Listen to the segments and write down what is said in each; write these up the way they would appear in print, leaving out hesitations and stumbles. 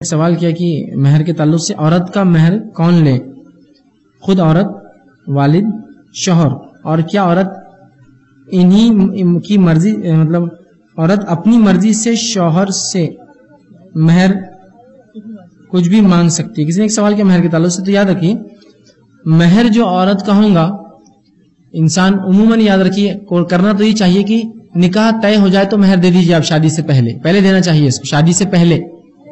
سوال کیا کہ مہر کے تعلق سے عورت کا مہر کون لے؟ خود عورت، والد، شوہر، اور کیا عورت انہی کی مرضی مطلب عورت اپنی مرضی سے شوہر سے مہر کچھ بھی مانگ سکتی ہے؟ کسی نے ایک سوال کیا مہر کے تعلق سے، تو یاد رکھیے مہر جو عورت کا ہوگا انسان عموماً یاد رکھیے کرنا تو یہ چاہیے کہ نکاح طے ہو جائے تو مہر دے دیجیے آپ شادی سے پہلے دینا چاہیے اس کو، شادی سے پہلے،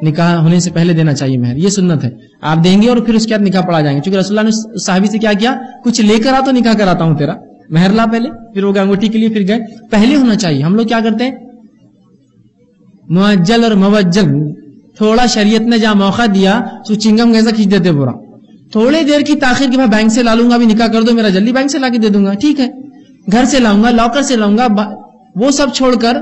نکاح ہونے سے پہلے دینا چاہیے مہر، یہ سنت ہے۔ آپ دیں گے اور پھر اس کے بعد نکاح پڑھا جائیں گے، چونکہ رسول اللہ نے صحابی سے کیا کیا، کچھ لے کر آ تو نکاح کراتا ہوں تیرا، مہر لا پہلے، پھر وہ انگوٹھی کے لیے پھر گئے، پہلے ہونا چاہیے۔ ہم لوگ کیا کرتے ہیں معجل اور موجل، تھوڑا شریعت نے جہاں موقع دیا تو چنگم کیسا کھینچ دیتے پورا، تھوڑے دیر کی تاخیر کے بعد بینک سے لا لوں گا، ابھی نکاح کر دو میرا، جلدی بینک سے لا کے دے دوں گا، ٹھیک ہے، گھر سے لاؤں گا، لاکر سے لاؤں گا، وہ سب چھوڑ کر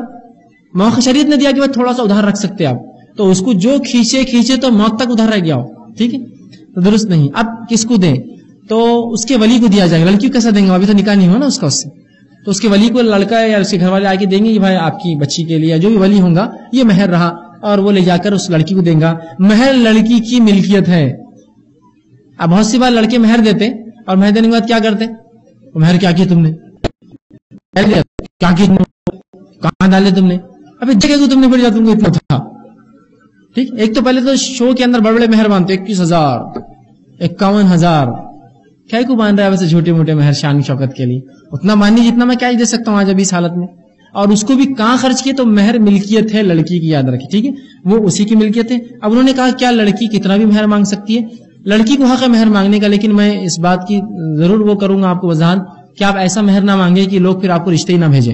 موقع شریعت نے دیا کہ تھوڑا سا ادھار رکھ سکتے آپ، تو اس کو جو کھینچے تو موت تک ادھر رہ گیا ہو، ٹھیک ہے، تو درست نہیں۔ اب کس کو دیں؟ تو اس کے ولی کو دیا جائے گا، لڑکی کو کیسا دیں گے، ابھی تو نکاح نہیں ہوا نا اس کا، اس سے تو اس کے ولی کو لڑکا یا اس کے گھر والے آ کے دیں گے کہ بھائی آپ کی بچی کے لیے جو بھی ولی ہوگا یہ مہر رہا، اور وہ لے جا کر اس لڑکی کو دیں گا۔ مہر لڑکی کی ملکیت ہے۔ اب بہت سی بار لڑکے مہر دیتے اور مہر دینے کے بعد کیا کرتے، مہر کیا کیا تم نے، کیا کیا کہاں ڈالے تم نے، ابھی جگہ کو تم نے پڑ جا، تم کو اتنا تھا، ٹھیک۔ ایک تو پہلے تو شو کے اندر بڑے بڑے مہر باندھتے، 21,000 51,000، کیا کو باندھ رہا ہے ویسے چھوٹے موٹے مہر شان شوکت کے لیے، اتنا باندھنی جتنا میں کیا دے سکتا ہوں آج ابھی اس حالت میں، اور اس کو بھی کہاں خرچ کیے، تو مہر ملکیت ہے لڑکی کی، یاد رکھیں، ٹھیک ہے، وہ اسی کی ملکیت ہے۔ اب انہوں نے کہا کیا لڑکی کتنا بھی مہر مانگ سکتی ہے؟ لڑکی کو حق ہے مہر مانگنے کا، لیکن میں اس بات کی ضرور وہ کروں گا آپ کو وضاحت کہ آپ ایسا مہر نہ مانگے کہ لوگ پھر آپ کو رشتے ہی نہ بھیجیں۔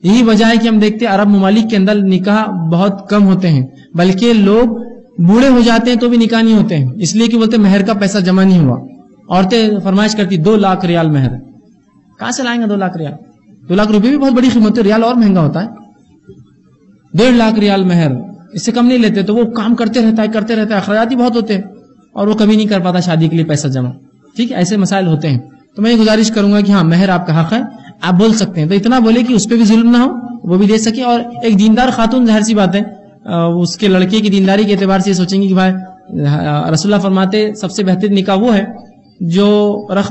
یہی وجہ ہے کہ ہم دیکھتے ہیں عرب ممالک کے اندر نکاح بہت کم ہوتے ہیں، بلکہ لوگ بوڑھے ہو جاتے ہیں تو بھی نکاح نہیں ہوتے ہیں، اس لیے کہ بولتے مہر کا پیسہ جمع نہیں ہوا۔ عورتیں فرمائش کرتی 2 لاکھ ریال مہر، کہاں سے لائیں گے 2 لاکھ ریال؟ 2 لاکھ روپے بھی بہت بڑی قیمت ہے، ریال اور مہنگا ہوتا ہے، 1.5 لاکھ ریال مہر، اس سے کم نہیں لیتے، تو وہ کام کرتے رہتا ہے، اخراجات ہی بہت ہوتے ہیں، اور وہ کبھی نہیں کر پاتا شادی کے لیے پیسہ جمع، ٹھیک ہے، ایسے مسائل ہوتے ہیں۔ تو میں یہ گزارش کروں گا کہ ہاں مہر آپ کا حق ہے، آپ بول سکتے ہیں، تو اتنا بولے کہ اس پہ بھی ظلم نہ ہو، وہ بھی دے سکے، اور ایک دیندار خاتون ظاہر سی بات ہے اس کے لڑکے کی دینداری کے اعتبار سے یہ سوچیں گے کہ بھائی رسول اللہ فرماتے سب سے بہترین نکاح وہ ہے جو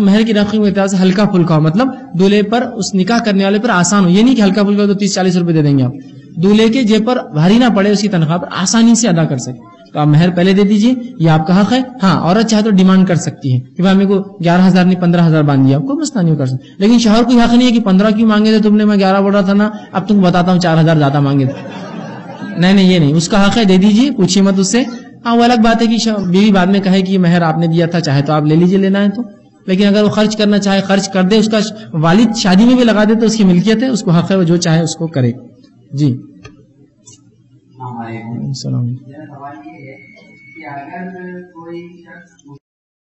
مہر کی رقم کے اعتبار سے ہلکا پھلکا ہو، مطلب دولہے پر، اس نکاح کرنے والے پر آسان ہو، یہ نہیں کہ ہلکا پھلکا تو 30-40 روپے دے دیں گے آپ، دولہے کے جیب پر بھاری نہ پڑے، اس کی تنخواہ پر آسانی سے ادا کر سکے، تو آپ مہر پہلے دے دیجئے، یہ آپ کا حق ہے۔ ہاں عورت چاہے تو ڈیمانڈ کر سکتی ہے کہ بھائی میرے کو 11,000 نہیں 15,000 باندھ دیا، کوئی مسئلہ نہیں کر سکتا، لیکن شوہر کو حق نہیں ہے کہ 15 کیوں مانگے تھے تم نے، میں 11 بول رہا تھا نا، اب تم کو بتاتا ہوں 4,000 زیادہ مانگے تھے، نہیں یہ نہیں، اس کا حق ہے، دے دیجئے، پوچھیے مت اس سے۔ ہاں وہ الگ بات ہے کہ بیوی بعد میں کہے کہ مہر آپ نے دیا تھا، چاہے تو آپ لے لیجئے لینا ہے تو، لیکن اگر وہ خرچ کرنا چاہے خرچ کر دے، اس کا والد شادی میں بھی لگا دے تو اس کی ملکیت ہے، اس کو حق ہے، وہ جو چاہے اس کو کرے۔ جی السلام علیکم۔